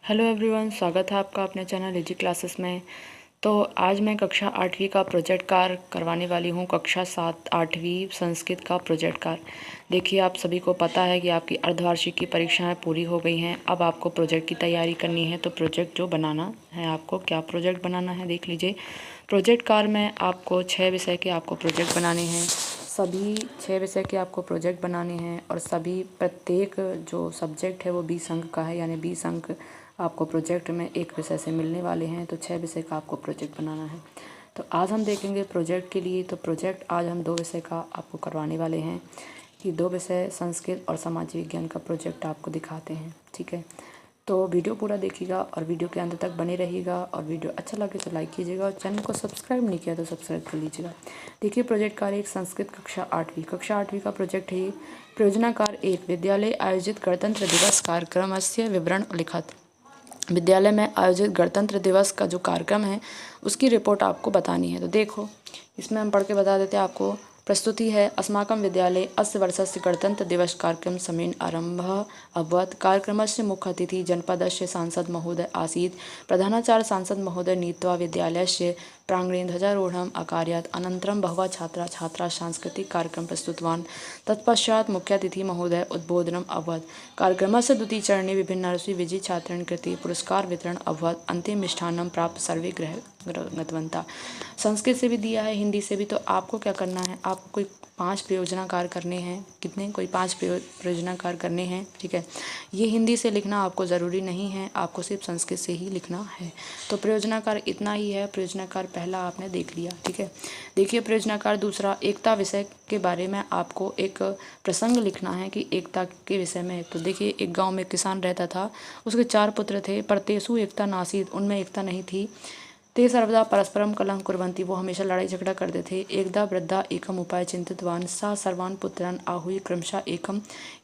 Hello everyone, स्वागत है आपका अपने चैनल इजी क्लासेस में। तो आज मैं कक्षा 8वीं का प्रोजेक्ट कार्य करवाने वाली हूँ। कक्षा 7 8वीं संस्कृत का प्रोजेक्ट कार्य। देखिए, आप सभी को पता है कि आपकी अर्धवार्षिक की परीक्षाएं पूरी हो गई हैं। अब आपको प्रोजेक्ट की तैयारी करनी है। तो प्रोजेक्ट जो बनाना है, आपको क्या प्रोजेक्ट बनाना है देख लीजिए। प्रोजेक्ट कार्य में आपको 6 विषय के आपको प्रोजेक्ट बनाने हैं। सभी 6 विषय के आपको प्रोजेक्ट बनाने हैं और सभी प्रत्येक जो सब्जेक्ट है वो 20 अंक का है, यानी 20 अंक आपको प्रोजेक्ट में एक विषय से मिलने वाले हैं। तो 6 विषय का आपको प्रोजेक्ट बनाना है। तो आज हम देखेंगे प्रोजेक्ट के लिए। तो प्रोजेक्ट आज हम 2 विषय का आपको करवाने वाले हैं कि 2 विषय संस्कृत और समाज विज्ञान का प्रोजेक्ट आपको दिखाते हैं। ठीक है, तो वीडियो पूरा देखिएगा और वीडियो के अंत तक बने रहिएगा। और वीडियो अच्छा लगे तो लाइक कीजिएगा और चैनल को सब्सक्राइब नहीं किया तो सब्सक्राइब कर लीजिएगा। देखिए, प्रोजेक्ट कार्य एक संस्कृत कक्षा 8वीं का प्रोजेक्ट है। प्रयोजनाकार 1 विद्यालय आयोजित गणतंत्र दिवस कार्यक्रमस्य विवरण लिखत। विद्यालय में आयोजित गणतंत्र दिवस का जो कार्यक्रम है उसकी रिपोर्ट आपको बतानी है। तो देखो, इसमें हम पढ़ के बता देते हैं आपको। प्रस्तुति है। अस्माकं विद्यालये अस्य वर्षस्य गणतंत्र दिवस कार्यक्रम समेन आरम्भः अभवत्। कार्यक्रमस्य मुख्य अतिथि जनपदस्य सांसद महोदय आसीत्। प्रधानाचार्य सांसद महोदय नीत्वा विद्यालयस्य प्रांगणे ध्वजारोहणम् अकारयत्। अनन्तरं बहवः छात्राः सांस्कृतिक कार्यक्रम प्रस्तुतवान्। तत्पश्चात् मुख्यातिथि महोदय उद्बोधनम् अभवत्। कार्यक्रमस्य द्वितीय चरणे विभिन्नर्षि विजयी छात्रान् कृते पुरस्कार वितरण अभवत्। अन्ते मिष्टान्नं प्राप्त सर्वे गतवन्तः। संस्कृत से भी दिया है, हिंदी से भी। तो आपको क्या करना है, आपको कोई 5 प्रयोजना कार्य करने हैं। कितने? कोई 5 प्रयोजना कार्य करने हैं। ठीक है, ये हिंदी से लिखना आपको ज़रूरी नहीं है, आपको सिर्फ संस्कृत से ही लिखना है। तो प्रयोजना कार्य इतना ही है। प्रयोजना कार्य पहला आपने देख लिया। ठीक है, देखिए प्रयोजना कार्य दूसरा, एकता विषय के बारे में आपको एक प्रसंग लिखना है कि एकता के विषय में। तो देखिए, एक गाँव में किसान रहता था, उसके 4 पुत्र थे, पर तेषु एकता नासीत्, उनमें एकता नहीं थी। ते सर्वदा परस्परम कलह कुर्वन्ति, वो हमेशा लड़ाई झगड़ा करते थे। एकदा वृद्धा एकम उपाय चिंतितवान, सा सर्वान् पुत्रान् आहूय क्रमशः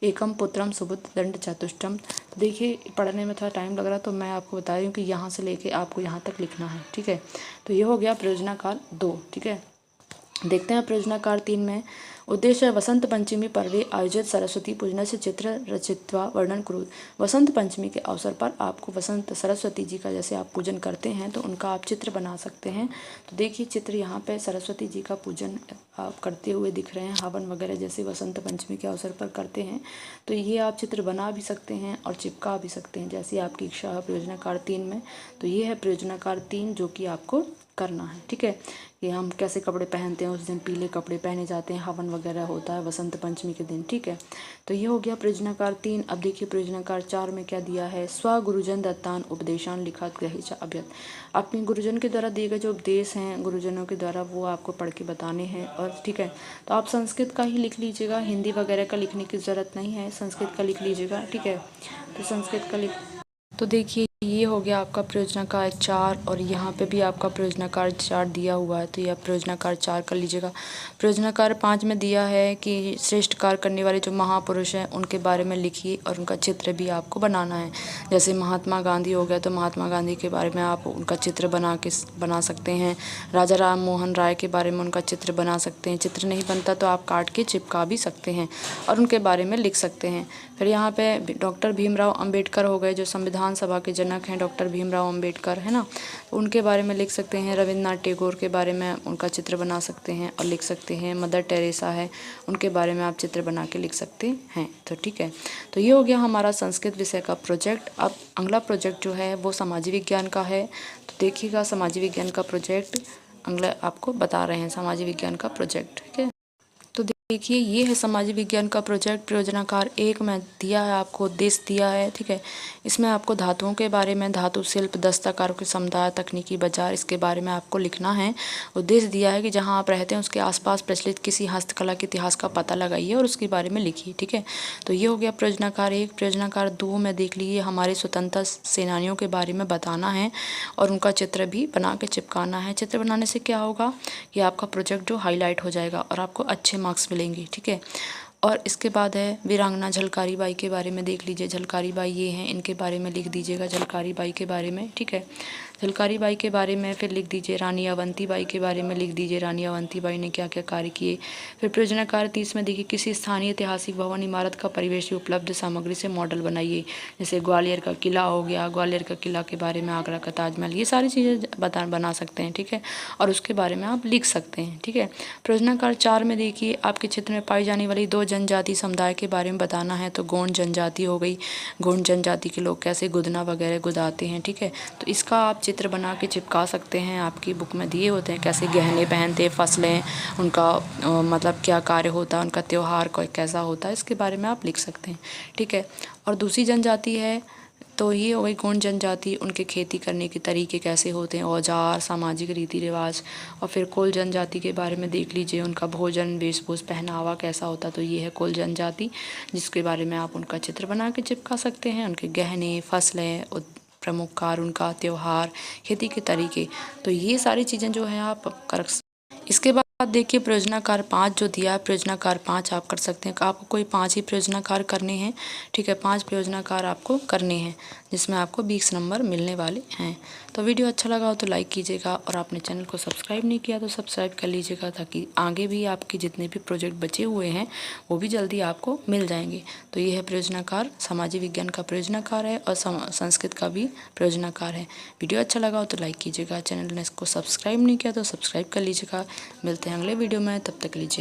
एकम पुत्रम सुबुद्ध दंड चतुष्टम। देखिए, पढ़ने में थोड़ा टाइम लग रहा, तो मैं आपको बता रही हूँ कि यहाँ से लेके आपको यहाँ तक लिखना है। ठीक है, तो ये हो गया प्रयोजनाकार 2। ठीक है, देखते हैं प्रयोजनाकार 3 में। उद्देश्य वसंत पंचमी पर्वे आयोजित सरस्वती पूजन से चित्र रचित्वा वर्णन कुरु। वसंत पंचमी के अवसर पर आपको वसंत सरस्वती जी का जैसे आप पूजन करते हैं तो उनका आप चित्र बना सकते हैं। तो देखिए, चित्र यहाँ पे सरस्वती जी का पूजन आप करते हुए दिख रहे हैं, हवन वगैरह जैसे वसंत पंचमी के अवसर पर करते हैं। तो ये आप चित्र बना भी सकते हैं और चिपका भी सकते हैं, जैसी आपकी इच्छा है प्रयोजनाकार 3 में। तो ये है प्रयोजनाकार 3 जो कि आपको करना है। ठीक है, कि हम कैसे कपड़े पहनते हैं, उस दिन पीले कपड़े पहने जाते हैं, हवन वगैरह होता है वसंत पंचमी के दिन। ठीक है, तो ये हो गया प्रयोजनाकार 3। अब देखिए प्रयोजनाकार 4 में क्या दिया है। स्व गुरुजन दत्तान उपदेशान लिखात ग्रहिचा अभ्यत। अपने गुरुजन के द्वारा दिए गए जो उपदेश हैं गुरुजनों के द्वारा, वो आपको पढ़ के बताने हैं। और ठीक है, तो आप संस्कृत का ही लिख लीजिएगा, हिंदी वगैरह का लिखने की ज़रूरत नहीं है, संस्कृत का लिख लीजिएगा। ठीक है, तो संस्कृत का लिख। तो देखिए, ये हो गया आपका प्रयोजनाकार 4 और यहाँ पे भी आपका प्रयोजनाकार 4 दिया हुआ है, तो यह प्रयोजनाकार 4 कर लीजिएगा। प्रयोजनाकार 5 में दिया है कि श्रेष्ठ कार्य करने वाले जो महापुरुष हैं उनके बारे में लिखिए और उनका चित्र भी आपको बनाना है। जैसे महात्मा गांधी हो गया, तो महात्मा गांधी के बारे में आप उनका चित्र बना सकते हैं। राजा राम मोहन राय के बारे में उनका चित्र बना सकते हैं। चित्र नहीं बनता तो आप काट के चिपका भी सकते हैं और उनके बारे में लिख सकते हैं। फिर यहाँ पे डॉक्टर भीमराव अंबेडकर हो गए, जो संविधान सभा के जनक हैं डॉक्टर भीमराव अंबेडकर, है ना, उनके बारे में लिख सकते हैं। रविन्द्रनाथ टैगोर के बारे में उनका चित्र बना सकते हैं और लिख सकते हैं। मदर टेरेसा है, उनके बारे में आप चित्र बना के लिख सकते हैं। तो ठीक है, तो ये हो गया हमारा संस्कृत विषय का प्रोजेक्ट। अब अगला प्रोजेक्ट जो है वो समाज विज्ञान का है। तो देखिएगा, समाज विज्ञान का प्रोजेक्ट अगला आपको बता रहे हैं, समाज विज्ञान का प्रोजेक्ट। ठीक है, तो देखिए, ये है समाज विज्ञान का प्रोजेक्ट। प्रयोजनाकार 1 में दिया है आपको, उद्देश्य दिया है। ठीक है, इसमें आपको धातुओं के बारे में, धातु शिल्प, दस्तकारों के समुदाय, तकनीकी बाजार, इसके बारे में आपको लिखना है। उद्देश्य दिया है कि जहाँ आप रहते हैं उसके आसपास प्रचलित किसी हस्तकला के इतिहास का पता लगाइए और उसके बारे में लिखिए। ठीक है, तो ये हो गया प्रयोजनाकार 1। प्रयोजनाकार 2 में देख लीजिए, हमारे स्वतंत्रता सेनानियों के बारे में बताना है और उनका चित्र भी बना के चिपकाना है। चित्र बनाने से क्या होगा कि आपका प्रोजेक्ट जो हाईलाइट हो जाएगा और आपको अच्छे मार्क्स मिलेंगे। ठीक है, और इसके बाद है वीरांगना झलकारी बाई के बारे में देख लीजिए। झलकारी बाई ये हैं, इनके बारे में लिख दीजिएगा झलकारी बाई के बारे में, ठीक है। झलकारी बाई के बारे में फिर लिख दीजिए। रानी अवंती बाई के बारे में लिख दीजिए, रानी अवंती बाई ने क्या क्या कार्य किए। फिर प्रयोजना कार्य 30 में देखिए, किसी स्थानीय ऐतिहासिक भवन इमारत का परिवेश उपलब्ध सामग्री से मॉडल बनाइए। जैसे ग्वालियर का किला हो गया, ग्वालियर का किला के बारे में, आगरा का ताजमहल, ये सारी चीज़ें बना सकते हैं, ठीक है। और उसके बारे में आप लिख सकते हैं, ठीक है। प्रयोजना कार्य 4 में देखिए, आपके क्षेत्र में पाई जाने वाली 2 जनजाति समुदाय के बारे में बताना है। तो गोंड जनजाति हो गई, गोंड जनजाति के लोग कैसे गुदना वगैरह गुदाते हैं, ठीक है। तो इसका आप चित्र बना के चिपका सकते हैं, आपकी बुक में दिए होते हैं कैसे गहने पहनते, फसलें, उनका मतलब क्या कार्य होता है, उनका त्यौहार कैसा होता है, इसके बारे में आप लिख सकते हैं, ठीक है। और दूसरी जनजाति है तो ये हो गई गोंड जनजाति, उनके खेती करने के तरीके कैसे होते हैं, औजार, सामाजिक रीति रिवाज। और फिर कोल जनजाति के बारे में देख लीजिए, उनका भोजन, वेशभूष, पहनावा कैसा होता। तो ये है कोल जनजाति, जिसके बारे में आप उनका चित्र बना के चिपका सकते हैं, उनके गहने, फसलें, प्रमुख कार्य, उनका त्यौहार, खेती के तरीके। तो ये सारी चीज़ें जो है आप कर। इसके बाद देखिए प्रयोजना कार्य 5 जो दिया है, प्रयोजना कार्य 5 आप कर सकते हैं। आपको कोई 5 ही प्रयोजना कार्य करने हैं, ठीक है। 5 प्रयोजना कार्य आपको करने हैं, जिसमें आपको 20 नंबर मिलने वाले हैं। तो वीडियो अच्छा लगा हो तो लाइक कीजिएगा, और आपने चैनल को सब्सक्राइब नहीं किया तो सब्सक्राइब कर लीजिएगा, ताकि आगे भी आपके जितने भी प्रोजेक्ट बचे हुए हैं वो भी जल्दी आपको मिल जाएंगे। तो ये है प्रयोजना कार्य, सामाजिक विज्ञान का प्रयोजना कार्य है और संस्कृत का भी प्रयोजना कार्य है। वीडियो अच्छा लगा हो तो लाइक कीजिएगा, चैनल ने इसको सब्सक्राइब नहीं किया तो सब्सक्राइब कर लीजिएगा। मिलते हैं अगले वीडियो में, तब तक लीजिए।